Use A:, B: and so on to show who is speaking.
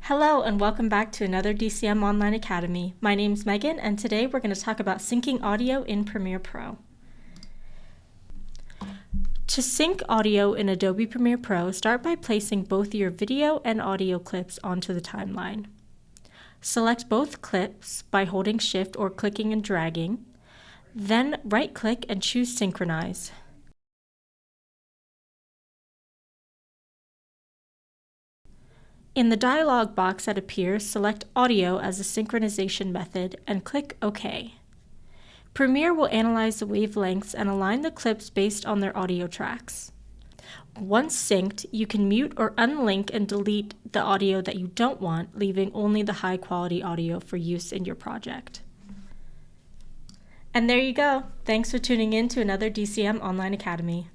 A: Hello and welcome back to another DCM Online Academy. My name's Megan and today we're going to talk about syncing audio in Premiere Pro. To sync audio in Adobe Premiere Pro, start by placing both your video and audio clips onto the timeline. Select both clips by holding Shift or clicking and dragging. Then right-click and choose Synchronize. In the dialog box that appears, select Audio as a synchronization method and click OK. Premiere will analyze the wavelengths and align the clips based on their audio tracks. Once synced, you can mute or unlink and delete the audio that you don't want, leaving only the high-quality audio for use in your project. And there you go. Thanks for tuning in to another DCM Online Academy.